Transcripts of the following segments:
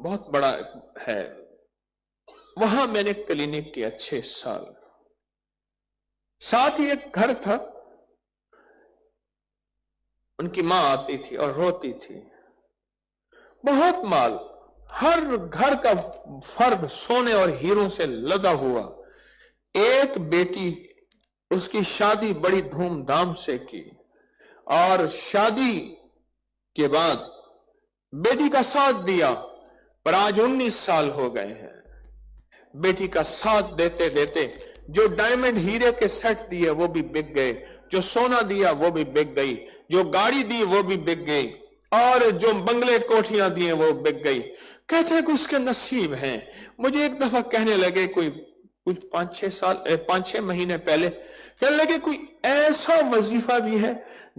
بہت بڑا ہے، وہاں میں نے کلینک کیا 6 سال، ساتھ ہی ایک گھر تھا، ان کی ماں آتی تھی اور روتی تھی، بہت مال، ہر گھر کا فرد سونے اور ہیروں سے لدا ہوا، ایک بیٹی، اس کی شادی بڑی دھوم دھام سے کی، اور شادی کے بعد بیٹی کا ساتھ دیا، پر آج 19 سال ہو گئے ہیں، بیٹی کا ساتھ دیتے دیتے جو ڈائمنڈ ہیرے کے سیٹ دیے وہ بھی بک گئے، جو سونا دیا وہ بھی بک گئی، جو گاڑی دی وہ بھی بک گئی، اور جو بنگلے کوٹھیاں دیے وہ بک گئی۔ کہتے ہیں کہ اس کے نصیب ہیں۔ مجھے ایک دفعہ کہنے لگے، کوئی کچھ 5-6 مہینے پہلے کہنے لگے، کوئی ایسا وظیفہ بھی ہے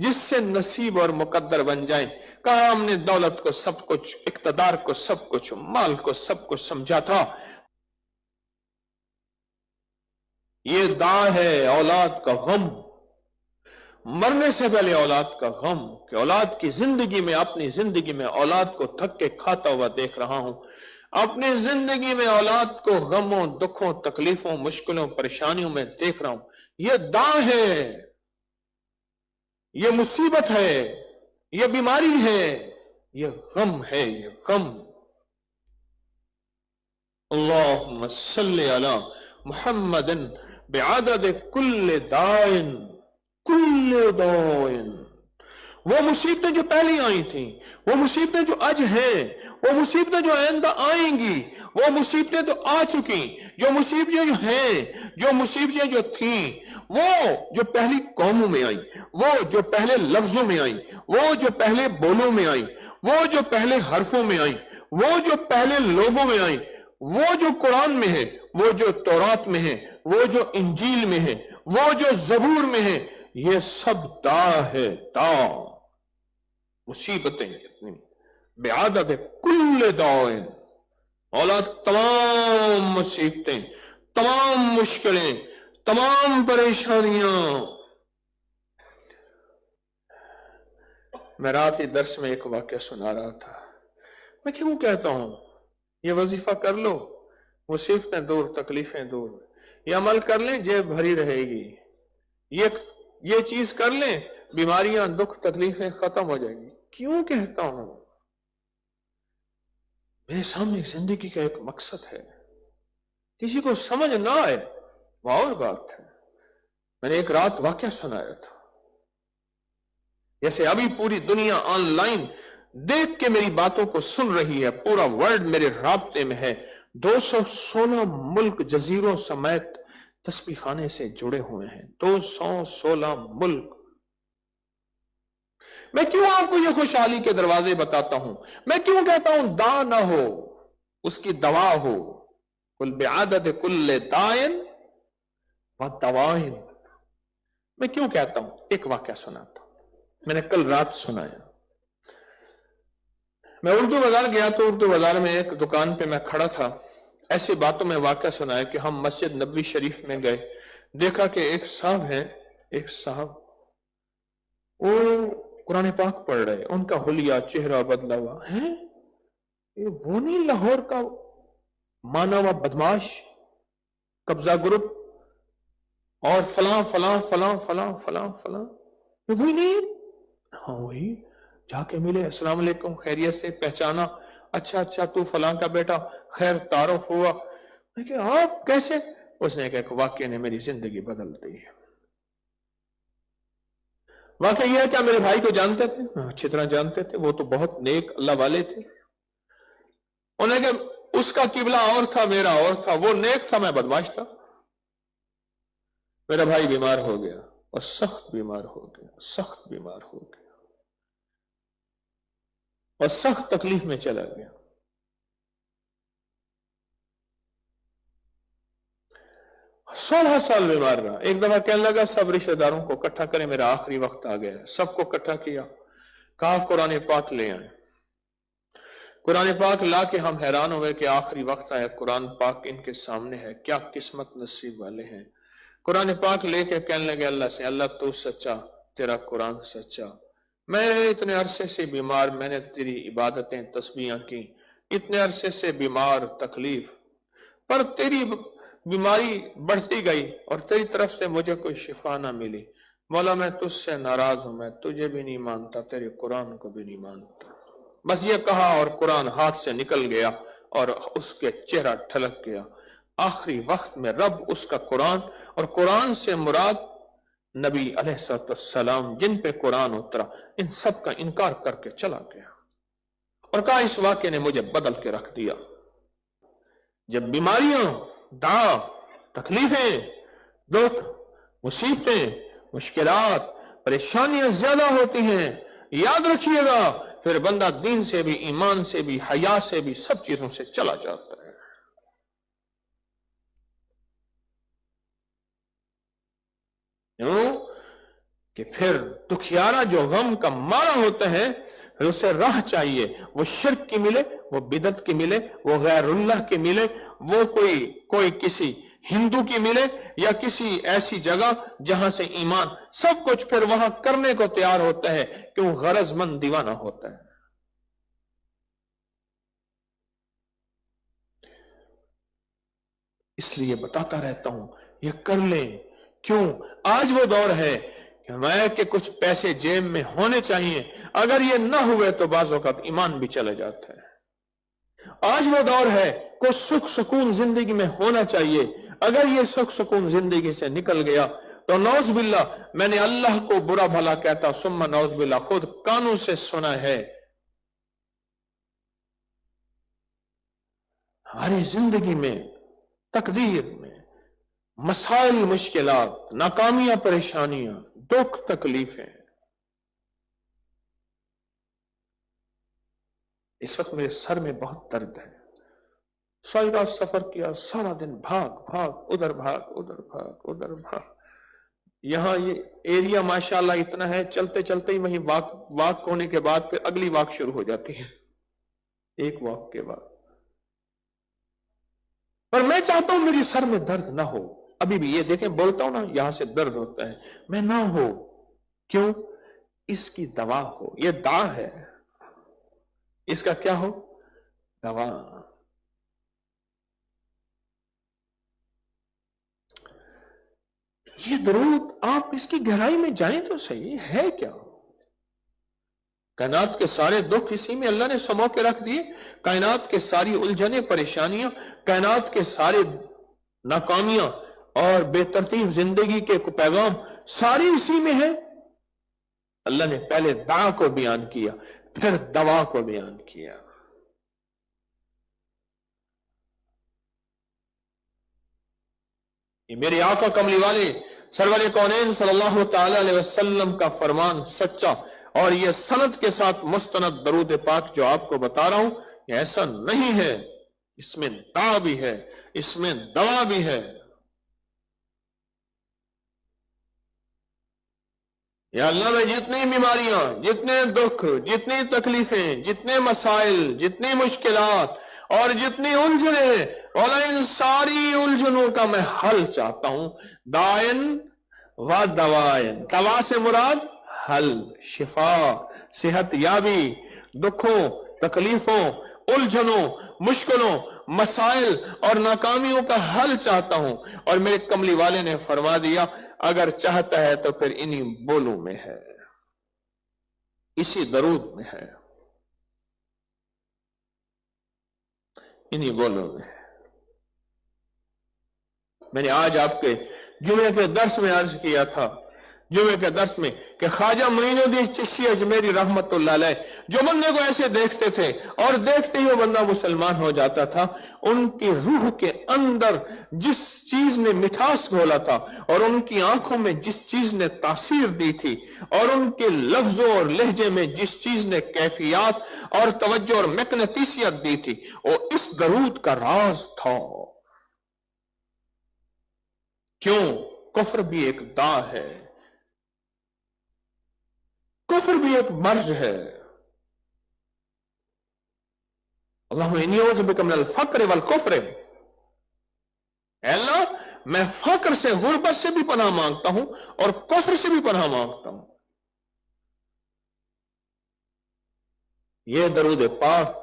جس سے نصیب اور مقدر بن جائیں؟ کہا ہم نے دولت کو سب کچھ، اقتدار کو سب کچھ، مال کو سب کچھ سمجھا تھا، یہ داں ہے اولاد کا غم، مرنے سے پہلے اولاد کا غم، کہ اولاد کی زندگی میں، اپنی زندگی میں اولاد کو تھک کے کھاتا ہوا دیکھ رہا ہوں، اپنی زندگی میں اولاد کو غموں، دکھوں، تکلیفوں، مشکلوں، پریشانیوں میں دیکھ رہا ہوں۔ یہ داں ہے، یہ مصیبت ہے، یہ بیماری ہے، یہ غم ہے، یہ غم۔ اللہم صلی علی محمد بعدد کل دائن، کل دائن۔ وہ مصیبتیں جو پہلی آئی تھیں، وہ مصیبتیں جو آج ہیں، وہ مصیبتیں جو آئندہ آئیں گی، وہ مصیبتیں تو آ چکی، جو مصیبتیں جو ہیں، جو مصیبتیں جو تھیں، وہ جو پہلی قوموں میں آئیں، وہ جو پہلے لفظوں میں آئیں، وہ جو پہلے بولوں میں آئیں، وہ جو پہلے حرفوں میں آئیں، وہ جو پہلے لوگوں میں آئیں، وہ جو قرآن میں ہے، وہ جو تورات میں ہے، وہ جو انجیل میں ہے، وہ جو زبور میں ہے، یہ سب دا ہے، دا، مصیبتیں جتنی، بعدد کل دائن، اولاد تمام مصیبتیں، تمام مشکلیں، تمام پریشانیاں۔ میں رات ہی درس میں ایک واقعہ سنا رہا تھا، میں کیوں کہتا ہوں یہ وظیفہ کر لو، مصیبتیں دور، تکلیفیں دور، یہ عمل کر لیں جیب بھری رہے گی، یہ چیز کر لیں بیماریاں، دکھ، تکلیفیں ختم ہو جائیں گی، کیوں کہتا ہوں؟ میرے سامنے زندگی کا ایک مقصد ہے، کسی کو سمجھ نہ آئے وہ اور بات ہے۔ میں نے ایک رات واقعہ سنایا تھا، جیسے ابھی پوری دنیا آن لائن دیکھ کے میری باتوں کو سن رہی ہے، پورا ورلڈ میرے رابطے میں ہے، 216 ملک جزیروں سمیت تسبیح خانے سے جڑے ہوئے ہیں، 216 ملک۔ میں کیوں آپ کو یہ خوشحالی کے دروازے بتاتا ہوں؟ میں کیوں کہتا ہوں دا نہ ہو، اس کی دوا ہو، کل بعدد کل دائن و دوائن۔ میں کیوں کہتا ہوں؟ ایک واقعہ سناتا ہوں، میں نے کل رات سنایا۔ میں اردو بازار گیا تو اردو بازار میں ایک دکان پہ میں کھڑا تھا، ایسی باتوں میں واقعہ سنایا کہ ہم مسجد نبوی شریف میں گئے، دیکھا کہ ایک صاحب ہیں، ایک صاحب وہ قرآن پاک پڑھ رہے، ان کا حلیہ چہرہ بدلا ہوا ہے، وہ نہیں لاہور کا مانا ہوا بدماش، قبضہ گروپ، اور فلاں فلاں فلاں فلاں فلاں فلاں، وہی نہیں؟ ہاں وہی۔ جا کے ملے، السلام علیکم، خیریت سے، پہچانا، اچھا تو فلاں کا بیٹا، خیر تعارف ہوا۔ میں کہا آپ کیسے؟ اس نے کہا کہ واقعہ نے میری زندگی بدل دی ہے۔ واقعہ یہ ہے، کیا میرے بھائی کو جانتے تھے؟ اچھی طرح جانتے تھے، وہ تو بہت نیک اللہ والے تھے۔ انہوں نے کہا اس کا قبلہ اور تھا، میرا اور تھا، وہ نیک تھا، میں بدماش تھا۔ میرا بھائی بیمار ہو گیا، اور سخت بیمار ہو گیا، سخت بیمار ہو گیا، اور سخت تکلیف میں چلا گیا۔ 16 سال بیمار رہا۔ ایک دفعہ کہنے لگا سب رشتہ داروں کو اکٹھا کریں، میرا آخری وقت آ گیا ہے۔ سب کو اکٹھا کیا، کہا قرآن پاک لے آئیں۔ قرآن پاک لا کے ہم حیران ہوئے کہ آخری وقت آیا، قرآن پاک ان کے سامنے ہے، کیا قسمت نصیب والے ہیں۔ قرآن پاک لے کے کہنے لگے اللہ سے، اللہ تو سچا، تیرا قرآن سچا، میں اتنے عرصے سے بیمار، میں نے تیری عبادتیں، تسبیحاں کی، اتنے عرصے سے بیمار، تکلیف، پر تیری بیماری بڑھتی گئی اور تیری طرف سے مجھے کوئی شفا نہ ملی۔ مولا میں تجھ سے ناراض ہوں، میں تجھے بھی نہیں مانتا، تیرے قرآن کو بھی نہیں مانتا۔ بس یہ کہا اور قرآن ہاتھ سے نکل گیا اور اس کے چہرہ ٹھلک گیا۔ آخری وقت میں رب اس کا قرآن، اور قرآن سے مراد نبی علیہ السلام جن پہ قرآن اترا، ان سب کا انکار کر کے چلا گیا اور کہا اس واقعے نے مجھے بدل کے رکھ دیا۔ جب بیماریاں، داغ، تکلیفیں، دکھ، مصیبتیں، مشکلات، پریشانیاں زیادہ ہوتی ہیں، یاد رکھیے گا پھر بندہ دین سے بھی، ایمان سے بھی، حیا سے بھی، سب چیزوں سے چلا جاتا ہے۔ کیوں کہ پھر دکھیارا جو غم کا مارا ہوتا ہے، پھر اسے راہ چاہیے، وہ شرک کی ملے، وہ بدعت کی ملے، وہ غیر اللہ کی ملے، وہ کوئی کسی ہندو کی ملے یا کسی ایسی جگہ جہاں سے ایمان، سب کچھ پھر وہاں کرنے کو تیار ہوتا ہے کہ وہ غرض مند دیوانہ ہوتا ہے۔ اس لیے بتاتا رہتا ہوں یہ کر لیں۔ کیوں؟ آج وہ دور ہے کہ کچھ پیسے جیب میں ہونے چاہیے، اگر یہ نہ ہوئے تو بعض اوقات ایمان بھی چلے جاتا ہے۔ آج وہ دور ہے کچھ سکھ سکون زندگی میں ہونا چاہیے، اگر یہ سکھ سکون زندگی سے نکل گیا تو نعوذ باللہ، میں نے اللہ کو برا بھلا کہتا، ثم نعوذ باللہ خود کانوں سے سنا ہے، ہماری زندگی میں، تقدیر میں مسائل، مشکلات، ناکامیاں، پریشانیاں، دکھ، تکلیفیں۔ اس وقت میرے سر میں بہت درد ہے، ساری رات سفر کیا، سارا دن بھاگ بھاگ، ادھر بھاگ ادھر بھاگ ادھر بھاگ۔ یہاں یہ ایریا ماشاءاللہ اتنا ہے، چلتے چلتے ہی وہیں واک ہونے کے بعد پھر اگلی واک شروع ہو جاتی ہے، ایک واک کے بعد۔ پر میں چاہتا ہوں میری سر میں درد نہ ہو، ابھی بھی یہ دیکھیں بولتا ہوں نا، یہاں سے درد ہوتا ہے، میں نہ ہو۔ کیوں؟ اس کی دوا ہو، یہ دا ہے، اس کا کیا ہو؟ دوا۔ یہ درود آپ اس کی گہرائی میں جائیں تو صحیح ہے کیا؟ کائنات کے سارے دکھ اسی میں اللہ نے سمو کے رکھ دیے، کائنات کے ساری الجھنیں، پریشانیاں، کائنات کے سارے ناکامیاں اور بے ترتیب زندگی کے پیغام ساری اسی میں ہے۔ اللہ نے پہلے دعا کو بیان کیا، پھر دوا کو بیان کیا۔ یہ میرے آقا کملی والے سرور کونین صلی اللہ تعالی علیہ وسلم کا فرمان سچا، اور یہ سند کے ساتھ مستند درود پاک جو آپ کو بتا رہا ہوں، یہ ایسا نہیں ہے، اس میں دعا بھی ہے، اس میں دوا بھی ہے۔ یا اللہ میں جتنی بیماریاں، جتنے دکھ، جتنی تکلیفیں، جتنے مسائل، جتنی مشکلات اور جتنی الجھنیں، اور ان ساری الجھنوں کا میں حل چاہتا ہوں۔ دائن و دوائن، دوا سے مراد حل، شفا، صحت یابی، دکھوں، تکلیفوں، الجھنوں، مشکلوں، مسائل اور ناکامیوں کا حل چاہتا ہوں۔ اور میرے کملی والے نے فرما دیا اگر چاہتا ہے تو پھر انہی بولوں میں ہے، اسی درود میں ہے، انہی بولوں میں ہے۔ میں نے آج آپ کے جمعے کے درس میں عرض کیا تھا، جمعے کے درس میں، کہ خواجہ معین الدین چشتی اجمیری رحمت اللہ علیہ جو بندے کو ایسے دیکھتے تھے اور دیکھتے ہی وہ بندہ مسلمان ہو جاتا تھا، ان کی روح کے اندر جس چیز نے مٹھاس گھولا تھا اور ان کی آنکھوں میں جس چیز نے تاثیر دی تھی اور ان کے لفظوں اور لہجے میں جس چیز نے کیفیات اور توجہ اور مقناطیسیت دی تھی، وہ اس درود کا راز تھا۔ کیوں؟ کفر بھی ایک دا ہے، کفر بھی ایک مرض ہے۔ اللہم انی اعوذ بک من الفقر والکفر، اے اللہ میں فقر سے، غربت سے بھی پناہ مانگتا ہوں اور کفر سے بھی پناہ مانگتا ہوں۔ یہ درود پاک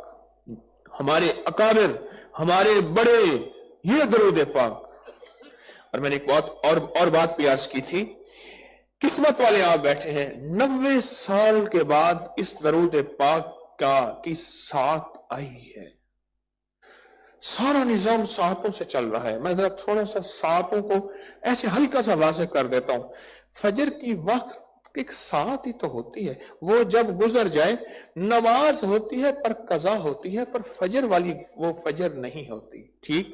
ہمارے اکابر، ہمارے بڑے، یہ درود پاک. اور میں نے ایک اور بات بھی عرض کی تھی، قسمت والے آپ بیٹھے ہیں 90 سال کے بعد اس درود پاک کی سات آئی ہے. سارا نظام ساعتوں سے چل رہا ہے. میں ذرا تھوڑا سا ساعتوں کو ایسے ہلکا سا واضح کر دیتا ہوں. فجر کی وقت ایک ساعت ہی تو ہوتی ہے، وہ جب گزر جائے نماز ہوتی ہے پر قضا ہوتی ہے، پر فجر والی وہ فجر نہیں ہوتی. ٹھیک،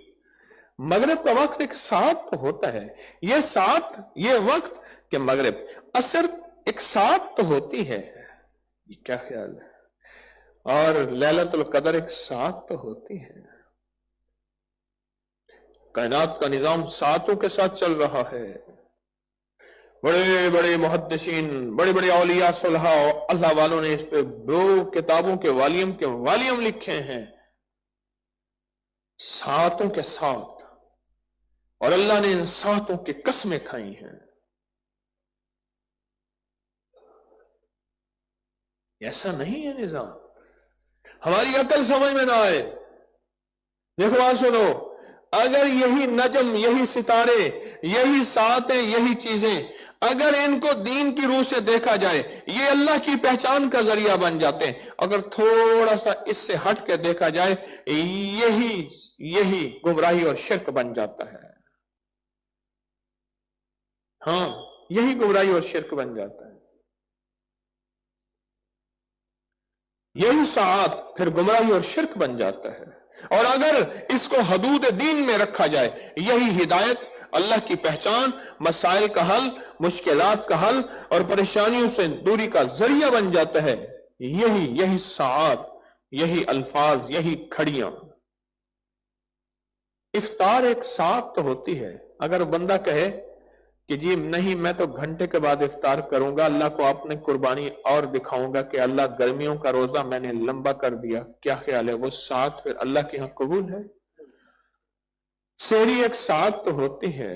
مغرب کا وقت ایک ساعت تو ہوتا ہے، یہ ساعت، یہ وقت کہ مغرب. عصر ایک ساعت تو ہوتی ہے، یہ کیا خیال ہے؟ اور لیلۃ القدر ایک ساعت تو ہوتی ہے. کائنات کا نظام ساعتوں کے ساتھ چل رہا ہے. بڑے بڑے محدثین، بڑے بڑے اولیاء صلحاء اللہ والوں نے اس پہ 2 کتابوں کے والیم لکھے ہیں ساعتوں کے ساتھ، اور اللہ نے ان ساعتوں کی قسمیں کھائی ہیں. ایسا نہیں ہے نظام، ہماری عقل سمجھ میں نہ آئے. دیکھو بات سنو، اگر یہی نجم، یہی ستارے، یہی ساعتیں، یہی چیزیں اگر ان کو دین کی روح سے دیکھا جائے، یہ اللہ کی پہچان کا ذریعہ بن جاتے ہیں. اگر تھوڑا سا اس سے ہٹ کے دیکھا جائے، یہی گمراہی اور شرک بن جاتا ہے. ہاں، یہی گمراہی اور شرک بن جاتا ہے. یہی ساعت پھر گمراہی اور شرک بن جاتا ہے. اور اگر اس کو حدود دین میں رکھا جائے، یہی ہدایت، اللہ کی پہچان، مسائل کا حل، مشکلات کا حل اور پریشانیوں سے دوری کا ذریعہ بن جاتا ہے. یہی ساعت، یہی الفاظ، یہی کھڑیاں. افطار ایک ساعت تو ہوتی ہے. اگر بندہ کہے کہ جی نہیں، میں تو گھنٹے کے بعد افطار کروں گا، اللہ کو اپنے قربانی اور دکھاؤں گا کہ اللہ گرمیوں کا روزہ میں نے لمبا کر دیا، کیا خیال ہے؟ وہ ساعت پھر اللہ کے ہاں قبول ہے؟ سحری ایک ساعت تو ہوتی ہے،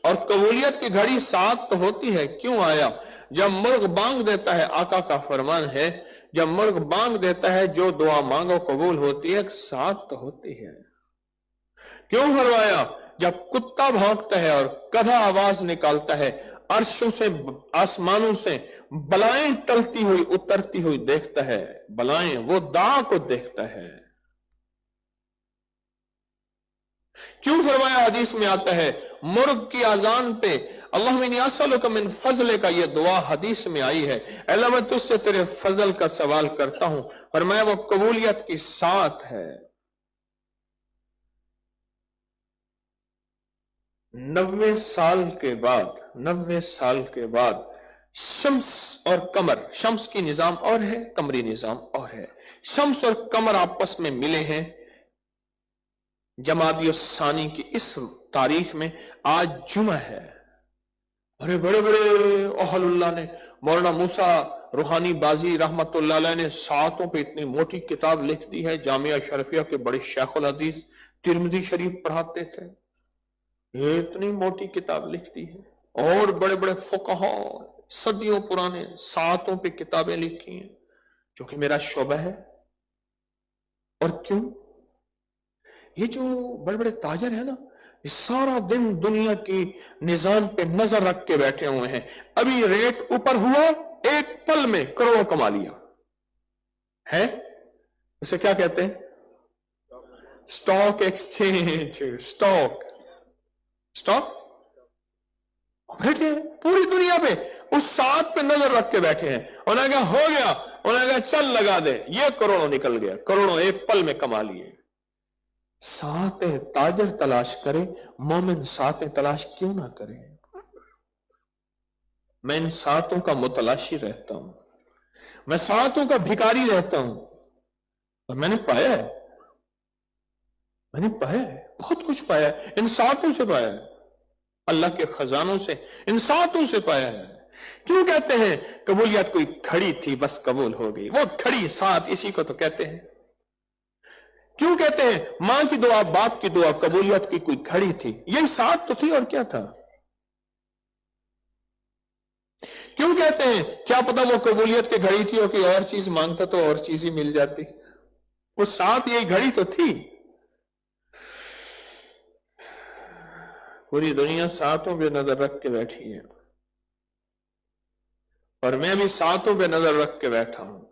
اور قبولیت کی گھڑی ساعت تو ہوتی ہے. کیوں آیا؟ جب مرغ بانگ دیتا ہے، آقا کا فرمان ہے، جب مرغ بانگ دیتا ہے جو دعا مانگو قبول ہوتی ہے. ایک ساعت تو ہوتی ہے. کیوں فرمایا؟ جب کتا بھونکتا ہے اور گدھا آواز نکالتا ہے، عرشوں سے، آسمانوں سے بلائیں ٹلتی ہوئی، اترتی ہوئی دیکھتا ہے. بلائیں، وہ دعا کو دیکھتا ہے. کیوں فرمایا؟ حدیث میں آتا ہے مرغ کی اذان پہ اللہم انی اسألک من فضل کا یہ دعا حدیث میں آئی ہے، اللہ میں تجھ سے تیرے فضل کا سوال کرتا ہوں. فرمایا وہ قبولیت کی ساتھ ہے. 90 سال کے بعد شمس اور قمر، شمس کی نظام اور ہے، قمری نظام اور ہے. شمس اور قمر آپس میں ملے ہیں جمادی الثانی کی اس تاریخ میں. آج جمعہ ہے. بڑے اہل اللہ نے، مولانا موسیٰ روحانی بازی رحمت اللہ علیہ نے ساعتوں پہ اتنی موٹی کتاب لکھ دی ہے. جامعہ شرفیہ کے بڑے شیخ الحدیث ترمذی شریف پڑھاتے تھے، یہ اتنی موٹی کتاب لکھ دی ہے. اور بڑے فقہاء صدیوں پرانے ساعتوں پہ کتابیں لکھی ہیں، جو کہ میرا شعبہ ہے. اور کیوں؟ یہ جو بڑے تاجر ہیں نا، یہ سارا دن دنیا کی نظام پہ نظر رکھ کے بیٹھے ہوئے ہیں. ابھی ریٹ اوپر ہوا، ایک پل میں کروڑوں کما لیا ہے. اسے کیا کہتے ہیں؟ Stock exchange. سٹاک بیٹھے ہیں پوری دنیا پہ اس ساتھ پہ نظر رکھ کے بیٹھے ہیں. انہوں نے کہا ہو گیا، انہوں نے کہا چل لگا دے، یہ کروڑوں نکل گیا. کروڑوں ایک پل میں کما لیے. ساتیں تاجر تلاش کرے، مومن ساتیں تلاش کیوں نہ کرے؟ میں ان ساتوں کا متلاشی رہتا ہوں، میں ساتوں کا بھکاری رہتا ہوں، اور میں نے پایا ہے، بہت کچھ پایا ہے. ان ساتوں سے پایا ہے، اللہ کے خزانوں سے، ان ساتوں سے پایا ہے. کیوں کہتے ہیں قبولیت کوئی کھڑی تھی بس قبول ہو گئی؟ وہ کھڑی سات اسی کو تو کہتے ہیں. کیوں کہتے ہیں ماں کی دعا، باپ کی دعا، قبولیت کی کوئی کھڑی تھی؟ یہی ساتھ تو تھی، اور کیا تھا؟ کیوں کہتے ہیں؟ کیا پتا وہ قبولیت کی گھڑی تھی اور کوئی اور چیز مانگتا تو اور چیز ہی مل جاتی. وہ ساتھ یہی گھڑی تو تھی. پوری دنیا ساتوں پہ نظر رکھ کے بیٹھی ہے اور میں بھی ساتوں پہ نظر رکھ کے بیٹھا ہوں.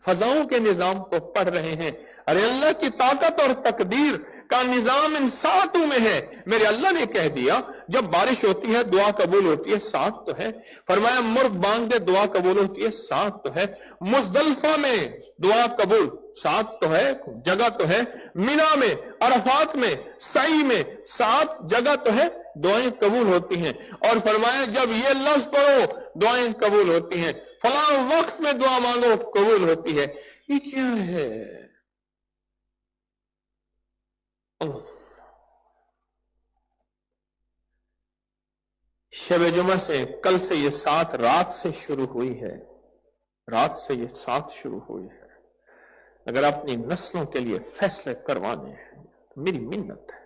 فضاؤں کے نظام کو پڑھ رہے ہیں. ارے اللہ کی طاقت اور تقدیر کا نظام ان ساتوں میں ہے. میرے اللہ نے کہہ دیا جب بارش ہوتی ہے دعا قبول ہوتی ہے، ساتھ تو ہے. فرمایا مرغ بانگ دے دعا قبول ہوتی ہے، ساتھ تو ہے. مزدلفہ میں دعا قبول، ساتھ تو ہے، جگہ تو ہے. مینا میں، عرفات میں، سعی میں، ساتھ جگہ تو ہے، دعائیں قبول ہوتی ہیں. اور فرمایا جب یہ لفظ پڑھو دعائیں قبول ہوتی ہیں، فلاں وقت میں دعا مانگو قبول ہوتی ہے. یہ کیا ہے؟ شب جمعہ سے کل سے یہ سات رات سے شروع ہوئی ہے. رات سے یہ سات شروع ہوئی ہے. اگر اپنی نسلوں کے لیے فیصلے کروانے ہیں تو میری منت ہے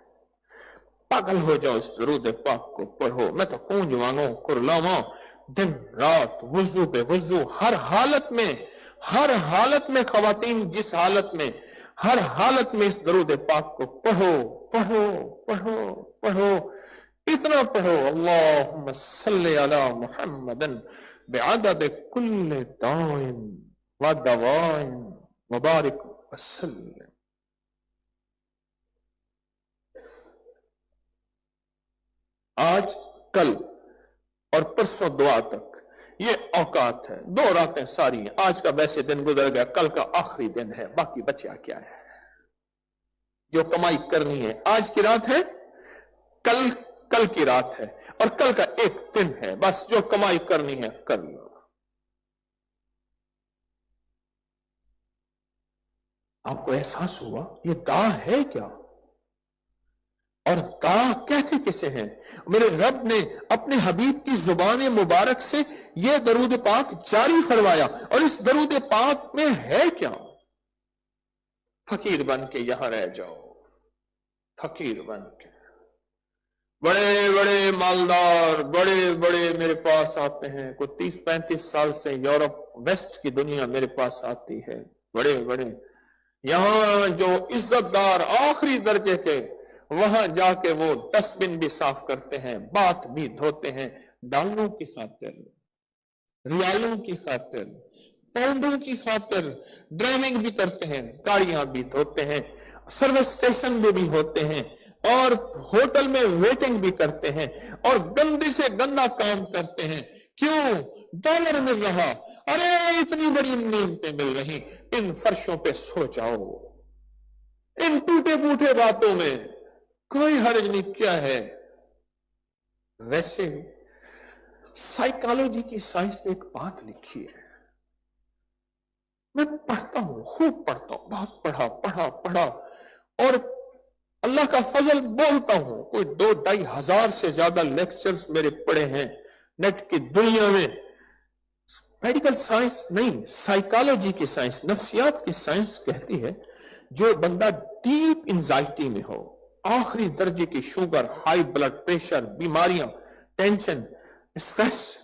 پاگل ہو جاؤ، اس درود پاک کو پڑھو. میں تو کونج مانگوں کرلاواں دن رات وضو بے وضو ہر حالت میں خواتین جس حالت میں، ہر حالت میں اس درود پاک کو پڑھو پڑھو پڑھو پڑھو. اتنا پڑھو اللہم صلی علی محمد بعدد کل دائن و دوائن مبارک وسلم. آج کل اور پرسوں دعا تک یہ اوقات ہے. 2 راتیں ساری ہیں. آج کا ویسے دن گزر گیا، کل کا آخری دن ہے. باقی بچیا کیا ہے؟ جو کمائی کرنی ہے آج کی رات ہے، کل کی رات ہے، اور کل کا ایک دن ہے. بس جو کمائی کرنی ہے کر لو. آپ کو احساس ہوا یہ داع ہے کیا؟ اور داع کہتے کسے ہیں؟ میرے رب نے اپنے حبیب کی زبان مبارک سے یہ درود پاک جاری فرمایا. اور اس درود پاک میں ہے کیا؟ فقیر بن کے یہاں رہ جاؤ. فقیر بن کے بڑے بڑے مالدار بڑے بڑے میرے پاس آتے ہیں. کوئی 30-35 سال سے یورپ ویسٹ کی دنیا میرے پاس آتی ہے. بڑے بڑے یہاں جو عزت دار آخری درجے کے، وہاں جا کے وہ ڈسٹ بن بھی صاف کرتے ہیں، بات بھی دھوتے ہیں. ڈالروں کی خاطر، ریالوں کی خاطر، پاؤنڈوں کی خاطر ڈرائیونگ بھی کرتے ہیں، گاڑیاں بھی دھوتے ہیں، سروس اسٹیشن میں بھی ہوتے ہیں، اور ہوٹل میں ویٹنگ بھی کرتے ہیں، اور گندے سے گندا کام کرتے ہیں. کیوں؟ ڈالر مل رہا. ارے اتنی بڑی نعمتیں مل رہی، ان فرشوں پہ سو جاؤ. ان ٹوٹے پوٹے باتوں میں کوئی حرج نہیں. کیا ہے؟ ویسے سائیکالوجی کی سائنس نے ایک بات لکھی ہے. میں پڑھتا ہوں، خوب پڑھتا ہوں، بہت پڑھا اور اللہ کا فضل بولتا ہوں. کوئی 2-2.5 ہزار سے زیادہ لیکچرز میرے پڑھے ہیں نیٹ کی دنیا میں. میڈیکل سائنس نہیں، سائیکالوجی کی سائنس، نفسیات کی سائنس کہتی ہے جو بندہ ڈیپ انزائٹی میں ہو، آخری درجے کی شوگر، ہائی بلڈ پریشر، بیماریاں، ٹینشن، اسٹریس،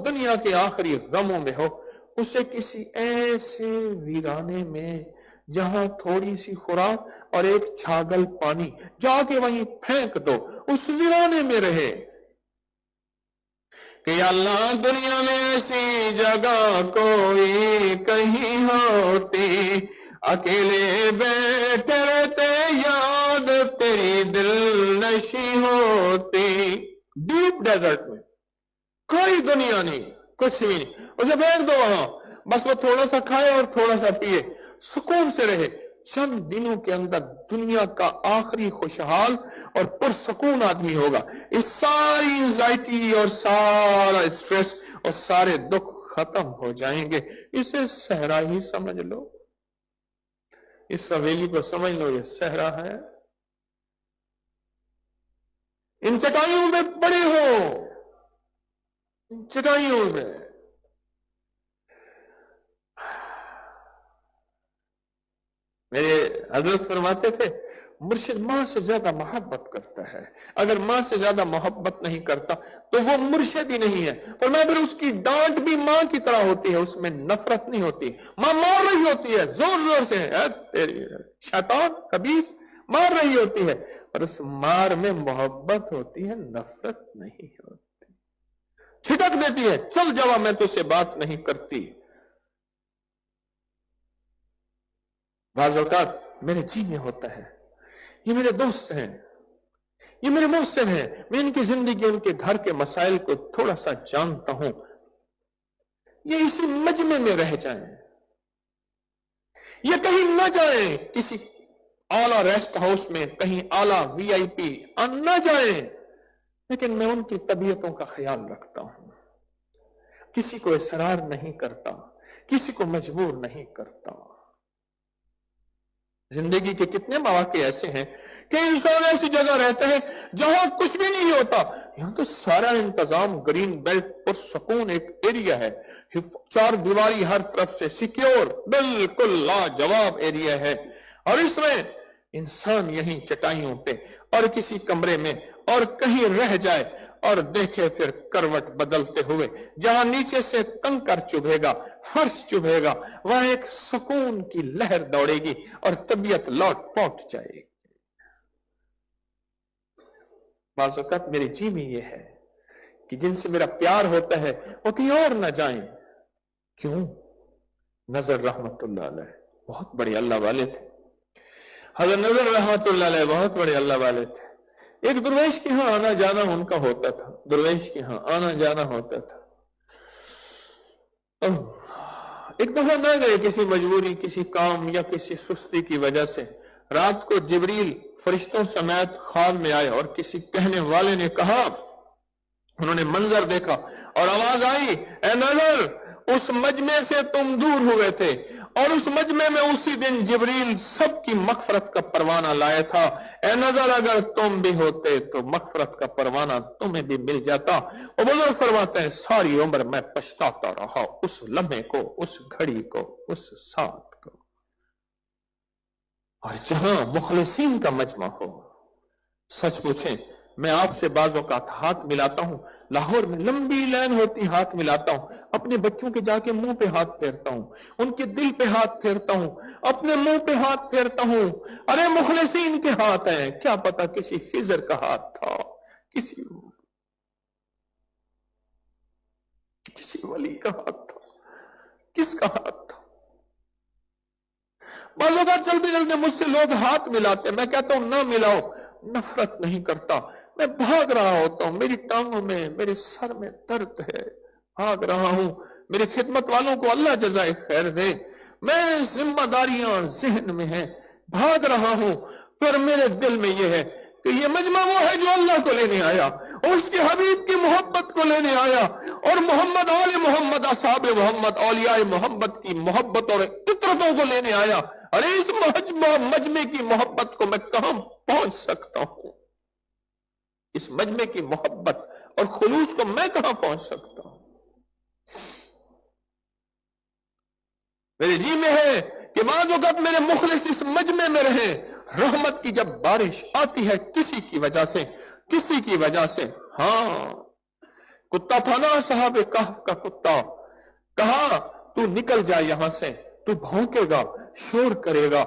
دنیا کے آخری غموں میں ہو، اسے کسی ایسے ویرانے میں جہاں تھوڑی سی خوراک اور ایک چھاگل پانی، جا کے وہیں پھینک دو، اس ویرانے میں رہے. کہ اللہ دنیا میں ایسی جگہ کوئی کہیں ہوتی، اکیلے بیٹھے رہتے یاد تیری دل نشی ہوتی. ڈیپ ڈیزرٹ میں کوئی دنیا نہیں، کچھ بھی نہیں، اسے پھینک دو وہاں. بس وہ تھوڑا سا کھائے اور تھوڑا سا پیے، سکون سے رہے. چند دنوں کے اندر دنیا کا آخری خوشحال اور پرسکون آدمی ہوگا. اس ساری انزائٹی اور سارا اسٹریس اور سارے دکھ ختم ہو جائیں گے. اسے صحرا ہی سمجھ لو، اس حویلی کو سمجھ لو یہ صحرا ہے. ان چٹائیوں میں پڑے ہو، ان چٹائیوں میں میرے حضرت فرماتے تھے مرشد ماں سے زیادہ محبت کرتا ہے، اگر ماں سے زیادہ محبت نہیں کرتا تو وہ مرشد ہی نہیں ہے۔ اور میں پھر اس کی ڈانٹ بھی ماں کی طرح ہوتی ہے، اس میں نفرت نہیں ہوتی، ماں مار رہی ہوتی ہے زور زور سے، تیری شیطان خبیث مار رہی ہوتی ہے، اور اس مار میں محبت ہوتی ہے، نفرت نہیں ہوتی، چھٹک دیتی ہے چل جاؤ میں تجھ سے بات نہیں کرتی۔ بعض اوقات میرے جی میں ہوتا ہے یہ میرے دوست ہیں، یہ میرے محسن ہیں، میں ان کی زندگی ان کے گھر کے مسائل کو تھوڑا سا جانتا ہوں، یہ اسی مجمع میں رہ جائیں، یہ کہیں نہ جائیں کسی اعلیٰ ریسٹ ہاؤس میں، کہیں اعلیٰ وی آئی پی نہ جائیں، لیکن میں ان کی طبیعتوں کا خیال رکھتا ہوں، کسی کو اصرار نہیں کرتا، کسی کو مجبور نہیں کرتا۔ زندگی کے کتنے مواقع ایسے ہیں کہ انسان ایسی جگہ رہتا ہے جہاں کچھ بھی نہیں ہوتا، یہاں تو سارا انتظام گرین بیلٹ پر سکون ایک ایریا ہے، چار دیواری ہر طرف سے سیکیور، بالکل لاجواب ایریا ہے، اور اس میں انسان یہیں چٹائیوں پہ اور کسی کمرے میں اور کہیں رہ جائے اور دیکھے پھر کروٹ بدلتے ہوئے، جہاں نیچے سے کنکر چبھے گا، فرش چبھے گا، وہاں ایک سکون کی لہر دوڑے گی اور طبیعت لوٹ پوٹ جائے گی۔ بعض اوقات میرے جی میں یہ ہے کہ جن سے میرا پیار ہوتا ہے وہ کہیں اور نہ جائیں۔ کیوں؟ نظر رحمت اللہ علیہ بہت بڑے اللہ والے تھے، حضرت نظر رحمت اللہ علیہ بہت بڑے اللہ والے تھے، ایک درویش کے ہاں آنا جانا ان کا ہوتا تھا، درویش کے ہاں آنا جانا ہوتا تھا۔ ایک دفعہ نہ گئے کسی مجبوری، کسی کام یا کسی سستی کی وجہ سے، رات کو جبریل فرشتوں سمیت خواب میں آئے اور کسی کہنے والے نے کہا، انہوں نے منظر دیکھا اور آواز آئی، اے نظر اس مجمع سے تم دور ہوئے تھے، اور اس مجمع میں اسی دن جبریل سب کی مغفرت کا پروانہ لائے تھا، اے نظر اگر تم بھی ہوتے تو مغفرت کا پروانہ تمہیں بھی مل جاتا۔ اور بزرگ فرماتے ہیں ساری عمر میں پچھتاتا رہا اس لمحے کو، اس گھڑی کو، اس ساتھ کو۔ اور جہاں مخلصین کا مجمع ہو، سچ پوچھیں میں آپ سے بعض اوقات ہاتھ ملاتا ہوں، لاہور میں لمبی لائن ہوتی ہاتھ ملاتا ہوں، اپنے بچوں کے جا کے منہ پہ ہاتھ پھیرتا ہوں، ان کے دل پہ ہاتھ پھیرتا ہوں، اپنے منہ پہ ہاتھ پھیرتا ہوں، ارے مخلصین کے ہاتھ ہیں، کیا پتا کسی خضر کا ہاتھ تھا، کسی ولی کا ہاتھ تھا، کس کا ہاتھ تھا۔ بعض اوقات چلتے چلتے مجھ سے لوگ ہاتھ ملاتے، میں کہتا ہوں نہ ملاؤ، نفرت نہیں کرتا، میں بھاگ رہا ہوتا ہوں، میری ٹانگوں میں، میرے سر میں درد ہے، بھاگ رہا ہوں، میری خدمت والوں کو اللہ جزائے خیر دے، میں ذمہ داریاں ذہن میں ہیں، بھاگ رہا ہوں، پر میرے دل میں یہ ہے کہ یہ مجمع وہ ہے جو اللہ کو لینے آیا اور اس کے حبیب کی محبت کو لینے آیا، اور محمد آل محمد اصحاب محمد اولیاء محمد کی محبت اور فطرتوں کو لینے آیا۔ ارے اس مجمع کی محبت کو میں کہاں پہنچ سکتا ہوں، اس مجمع کی محبت اور خلوص کو میں کہاں پہنچ سکتا ہوں۔ میرے جی میں ہے کہ بعض اوقات میرے مخلص اس مجمع میں رہے، رحمت کی جب بارش آتی ہے کسی کی وجہ سے، ہاں کتا تھا نا صحابہ کہف کا کتا، کہا تو نکل جا یہاں سے، تو بھونکے گا، شور کرے گا۔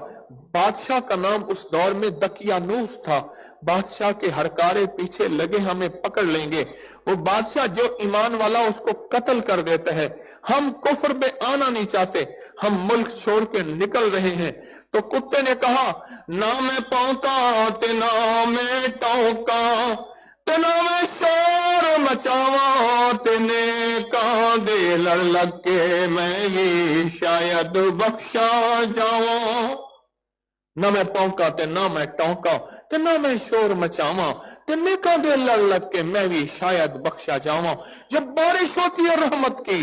بادشاہ کا نام اس دور میں دقیانوس تھا، بادشاہ کے ہرکارے پیچھے لگے ہمیں پکڑ لیں گے، وہ بادشاہ جو ایمان والا اس کو قتل کر دیتا ہے، ہم کفر پہ آنا نہیں چاہتے، ہم ملک چھوڑ کے نکل رہے ہیں۔ تو کتے نے کہا نہ میں پونکا تے نہ میں ٹونکا تے نہ میں شور مچاواں تے نیکاں دے لڑ لگ کے میں ہی شاید بخشا جاواں، نہ میں پونکا تے نہ میں ٹونکا تے نہ میں شور مچاواں تے نیکاں دے لڑ لگ کے میں بھی شاید بخشا جاواں۔ جب بارش ہوتی ہے رحمت کی،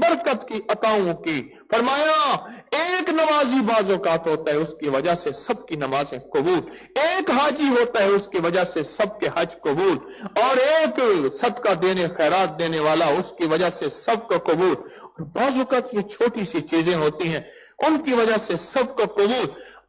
برکت کی، عطاؤں کی، فرمایا ایک نمازی بعض اوقات ہوتا ہے اس کی وجہ سے سب کی نمازیں قبول، ایک حاجی ہوتا ہے اس کی وجہ سے سب کے حج قبول، اور ایک صدقہ دینے خیرات دینے والا اس کی وجہ سے سب کا قبول، اور بعض اوقات یہ چھوٹی سی چیزیں ہوتی ہیں ان کی وجہ سے سب کا قبول،